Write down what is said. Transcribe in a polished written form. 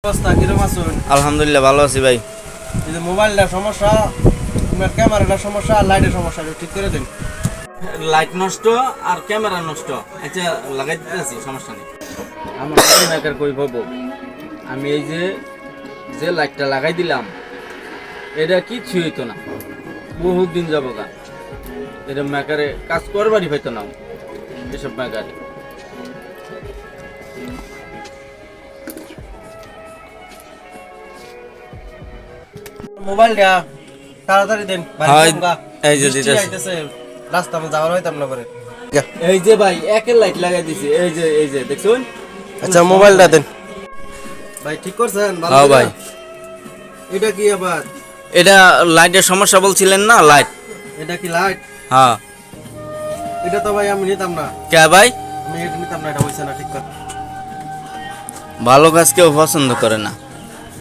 অবস্থা কিরকম আছেন? আলহামদুলিল্লাহ ভালো আছি ভাই। এই যে মোবাইলটার সমস্যা, তোমার ক্যামেরাটার সমস্যা আর লাইটের সমস্যা, ঠিক করে দিন। লাইট নষ্ট আর ক্যামেরা নষ্ট। আচ্ছা লাগাই দিতেছি, সমস্যা নেই। আমার মেকার কই পাবো? আমি এই যে যে লাইটটা লাগাই দিলাম এটা কিচ্ছু হইতো না, বহুত দিন যাবো গা। এটা মেকারে কাজ করবারই হইতো না এসব মেকারে। মোবাইলটা তাড়াতাড়ি দেন, হয়, এই যে দিতেছি। রাস্তা আমি যাওয়ার হইতাম না করে। এই যে ভাই একের লাইট লাগাই দিছি, এই যে দেখছুন। আচ্ছা মোবাইলটা দেন ভাই, ঠিক করছেন? ভালো হ্যাঁ করে? ভাই। এটা কি আবার? এটা লাইটের সমস্যা বলছিলেন না, লাইট। এটা কি লাইট? হ্যাঁ। এটা তো ভাই আমি নিতাম না। কে ভাই? আমি এটা নিতাম না, এটা হইছে না ঠিক করে। ভালো কাজ কেউ পছন্দ করে না।